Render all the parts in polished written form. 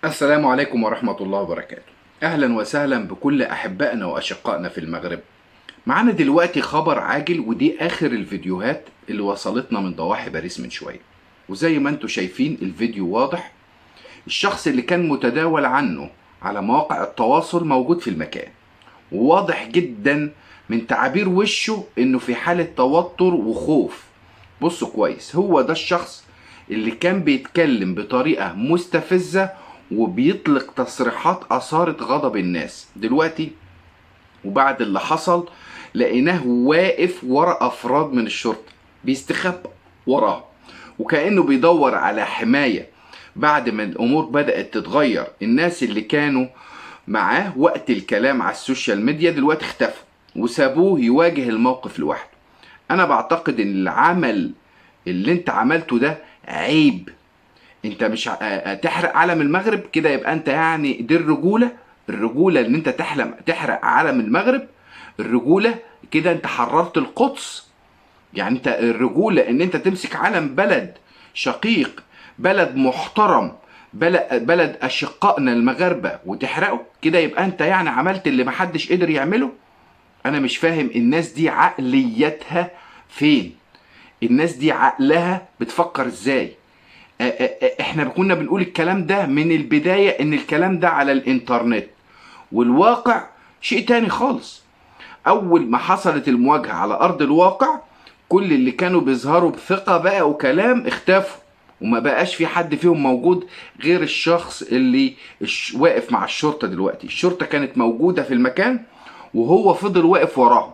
السلام عليكم ورحمة الله وبركاته. أهلا وسهلا بكل أحبائنا وأشقائنا في المغرب. معانا دلوقتي خبر عاجل، ودي آخر الفيديوهات اللي وصلتنا من ضواحي باريس من شوية. وزي ما انتم شايفين الفيديو واضح، الشخص اللي كان متداول عنه على مواقع التواصل موجود في المكان، وواضح جدا من تعابير وشه انه في حالة توتر وخوف. بصوا كويس، هو ده الشخص اللي كان بيتكلم بطريقة مستفزة وبيطلق تصريحات أثارت غضب الناس. دلوقتي وبعد اللي حصل لقيناه واقف ورا أفراد من الشرطة بيستخبى وراه، وكأنه بيدور على حماية. بعد ما الأمور بدأت تتغير، الناس اللي كانوا معاه وقت الكلام على السوشيال ميديا دلوقتي اختفوا وسابوه يواجه الموقف لوحده. أنا بعتقد إن العمل اللي انت عملته ده عيب. انت مش تحرق علم المغرب كده، يبقى انت يعني دي الرجولة ان انت تحرق علم المغرب. الرجولة كده انت حررت القدس. يعني انت الرجولة ان انت تمسك علم بلد شقيق، بلد محترم، بلد اشقائنا المغاربة وتحرقه كده، يبقى انت يعني عملت اللي محدش قدر يعمله. انا مش فاهم الناس دي عقليتها فين، الناس دي عقلها بتفكر ازاي. احنا كنا بنقول الكلام ده من البداية، ان الكلام ده على الانترنت، والواقع شيء تاني خالص. اول ما حصلت المواجهة على ارض الواقع، كل اللي كانوا بيظهروا بثقة بقى وكلام اختفوا، وما بقاش في حد فيهم موجود غير الشخص اللي واقف مع الشرطة. دلوقتي الشرطة كانت موجودة في المكان وهو فضل واقف وراهم.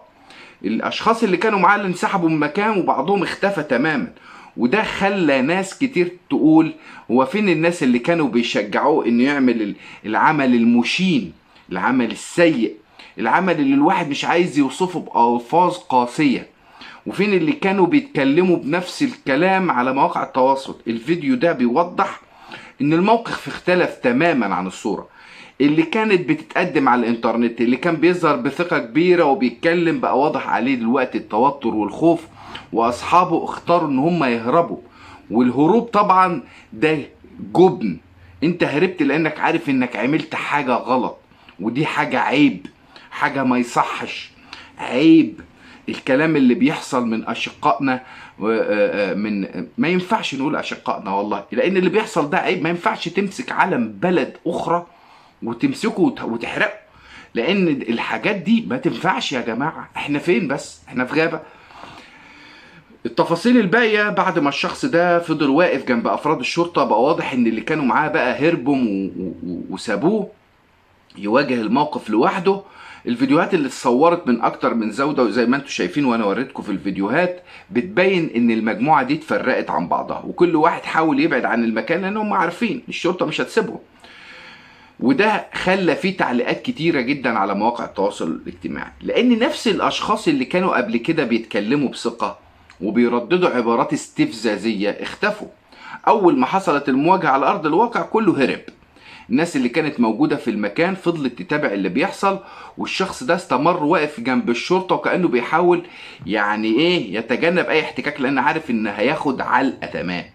الاشخاص اللي كانوا معاه اللي انسحبوا من المكان وبعضهم اختفى تماما. وده خلى ناس كتير تقول هو فين الناس اللي كانوا بيشجعوه انه يعمل العمل المشين، العمل السيء، العمل اللي الواحد مش عايز يوصفه بألفاظ قاسية. وفين اللي كانوا بيتكلموا بنفس الكلام على مواقع التواصل. الفيديو ده بيوضح ان الموقف اختلف تماما عن الصورة اللي كانت بتتقدم على الانترنت. اللي كان بيظهر بثقة كبيرة وبيتكلم بقى واضح عليه دلوقتي التوتر والخوف، واصحابه اختاروا ان هم يهربوا. والهروب طبعا ده جبن، انت هربت لانك عارف انك عملت حاجة غلط، ودي حاجة عيب، حاجة ما يصحش، عيب. الكلام اللي بيحصل من اشقائنا، من ما ينفعش نقول اشقائنا والله، لان اللي بيحصل ده عيب. ما ينفعش تمسك علم بلد اخرى وتمسكه وتحرقه، لان الحاجات دي ما تنفعش يا جماعة. احنا فين بس؟ احنا في غابة. التفاصيل الباقية بعد ما الشخص ده فضل واقف جنب افراد الشرطة، بقى واضح ان اللي كانوا معاه بقى هربوا وسابوه يواجه الموقف لوحده. الفيديوهات اللي اتصورت من اكتر من زودة وزي ما انتم شايفين وانا وريتكم في الفيديوهات بتبين ان المجموعة دي اتفرقت عن بعضها، وكل واحد حاول يبعد عن المكان لانهم عارفين الشرطة مش هتسيبهم. وده خلى فيه تعليقات كتيرة جدا على مواقع التواصل الاجتماعي، لان نفس الاشخاص اللي كانوا قبل كده بيتكلموا بثقة وبيرددوا عبارات استفزازية اختفوا. اول ما حصلت المواجهة على ارض الواقع كله هرب. الناس اللي كانت موجودة في المكان فضلت تتابع اللي بيحصل، والشخص ده استمر واقف جنب الشرطة وكأنه بيحاول يعني ايه يتجنب اي احتكاك، لان عارف ان هياخد علقة تمام.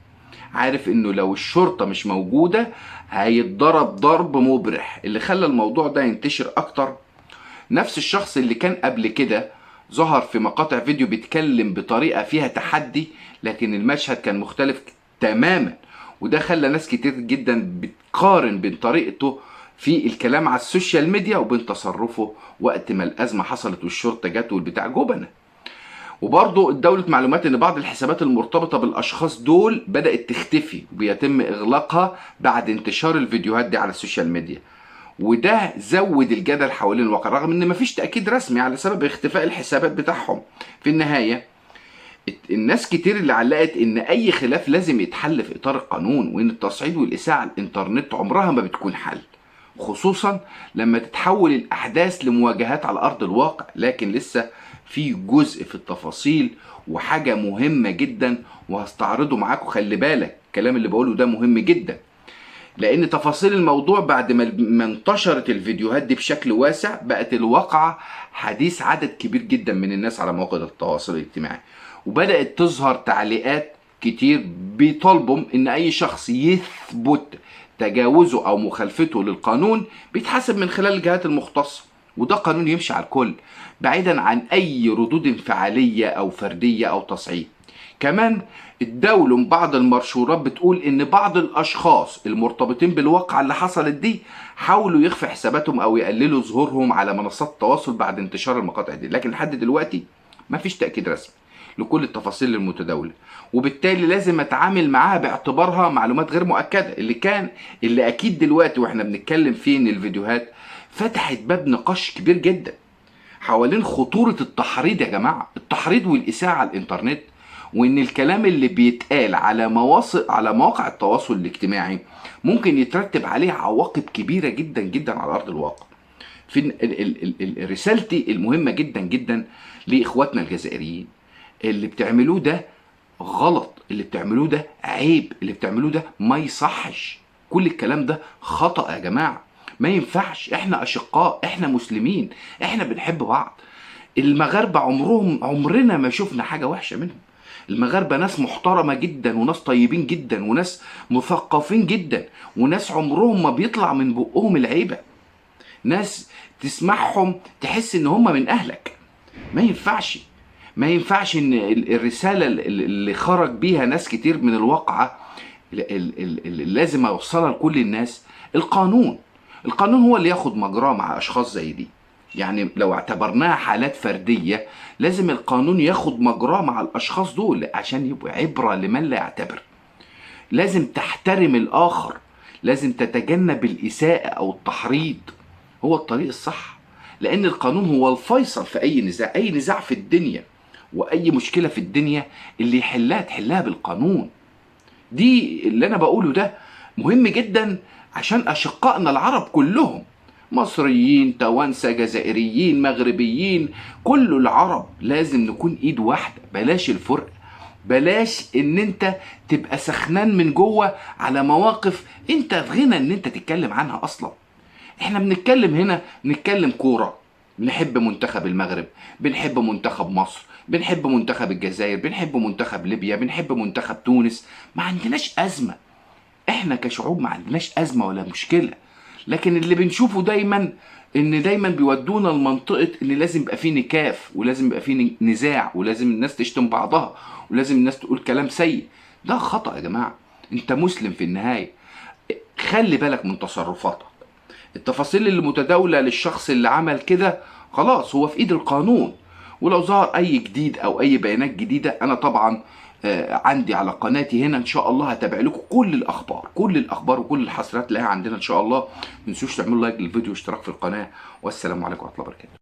عارف انه لو الشرطة مش موجودة هيتضرب ضرب مبرح. اللي خلى الموضوع ده ينتشر اكتر، نفس الشخص اللي كان قبل كده ظهر في مقاطع فيديو بيتكلم بطريقة فيها تحدي، لكن المشهد كان مختلف تماما. وده خلى ناس كتير جدا بتقارن بين طريقته في الكلام على السوشيال ميديا وبين تصرفه وقت ما الأزمة حصلت والشرطة جت والبتاع جبنة. وبرضه الدولة معلومات ان بعض الحسابات المرتبطة بالاشخاص دول بدأت تختفي وبيتم اغلاقها بعد انتشار الفيديوهات دي على السوشيال ميديا. وده زود الجدل حوالين الواقع، رغم ان مفيش تأكيد رسمي على سبب اختفاء الحسابات بتاعهم. في النهاية الناس كتير اللي علقت ان اي خلاف لازم يتحل في اطار القانون، وان التصعيد والإساءة على الانترنت عمرها ما بتكون حل، خصوصا لما تتحول الاحداث لمواجهات على ارض الواقع. لكن لسه في جزء في التفاصيل وحاجة مهمة جدا وهستعرضه معاكم. خلي بالك الكلام اللي بقوله ده مهم جدا، لان تفاصيل الموضوع بعد ما انتشرت الفيديوهات دي بشكل واسع بقت الواقعة حديث عدد كبير جدا من الناس على مواقع التواصل الاجتماعي، وبدأت تظهر تعليقات كتير بيطالبوا ان اي شخص يثبت تجاوزه او مخالفته للقانون بيتحاسب من خلال الجهات المختصه، وده قانون يمشي على الكل بعيدا عن اي ردود انفعاليه او فرديه او تصعيد. كمان الدولة بعض المرشورات بتقول ان بعض الاشخاص المرتبطين بالواقعة اللي حصلت دي حاولوا يخفي حساباتهم او يقللوا ظهورهم على منصات التواصل بعد انتشار المقاطع دي، لكن لحد دلوقتي مفيش تأكيد رسمي لكل التفاصيل المتداولة، وبالتالي لازم اتعامل معاها باعتبارها معلومات غير مؤكدة. اللي اكيد دلوقتي واحنا بنتكلم فيه ان الفيديوهات فتحت باب نقاش كبير جدا حوالين خطورة التحريض يا جماعة، التحريض والإساءة على الإنترنت، وإن الكلام اللي بيتقال على مواقع التواصل الاجتماعي ممكن يترتب عليه عواقب كبيرة جدا جدا على أرض الواقع. في رسالتي المهمة جدا جدا لإخواتنا الجزائريين، اللي بتعملوه ده غلط، اللي بتعملوه ده عيب، اللي بتعملوه ده ما يصحش، كل الكلام ده خطأ يا جماعة، ما ينفعش. احنا اشقاء، احنا مسلمين، احنا بنحب بعض. المغاربة عمرنا ما شفنا حاجة وحشة منهم. المغاربة ناس محترمة جدا، وناس طيبين جدا، وناس مثقفين جدا، وناس عمرهم ما بيطلع من بقهم العيبة، ناس تسمعهم تحس ان هم من اهلك. ما ينفعش ان الرسالة اللي خرج بيها ناس كتير من الواقعة اللي لازم اوصلها لكل الناس. القانون هو اللي ياخد مجراه مع اشخاص زي دي. يعني لو اعتبرناها حالات فردية لازم القانون ياخد مجراه مع الاشخاص دول عشان يبقى عبرة لمن لا يعتبر. لازم تحترم الاخر، لازم تتجنب الاساءة او التحريض، هو الطريق الصح. لان القانون هو الفيصل في اي نزاع في الدنيا، واي مشكلة في الدنيا اللي تحلها بالقانون. دي اللي انا بقوله ده مهم جدا عشان اشقائنا العرب كلهم، مصريين، توانسة، جزائريين، مغربيين، كل العرب لازم نكون ايد واحدة. بلاش الفرق، بلاش ان انت تبقى سخنان من جوه على مواقف انت في غنى ان انت تتكلم عنها اصلا. احنا بنتكلم كورة، بنحب منتخب المغرب، بنحب منتخب مصر، بنحب منتخب الجزائر، بنحب منتخب ليبيا، بنحب منتخب تونس، ما عندناش أزمة. احنا كشعوب ما عندناش أزمة ولا مشكلة. لكن اللي بنشوفه دايما ان دايما بيودونا لمنطقة ان لازم يبقى فيه نكاف، ولازم يبقى فيه نزاع، ولازم الناس تشتم بعضها، ولازم الناس تقول كلام سيء. ده خطأ يا جماعة. انت مسلم في النهاية، خلي بالك من تصرفاتك. التفاصيل اللي متداولة للشخص اللي عمل كده خلاص هو في ايد القانون، ولو ظهر اي جديد او اي بيانات جديدة انا طبعا عندي على قناتي هنا ان شاء الله هتابع لكم كل الاخبار وكل الحصريات اللي عندنا ان شاء الله. ما تنسوش تعملوا لايك للفيديو واشتراك في القناة، والسلام عليكم ورحمة الله وبركاته.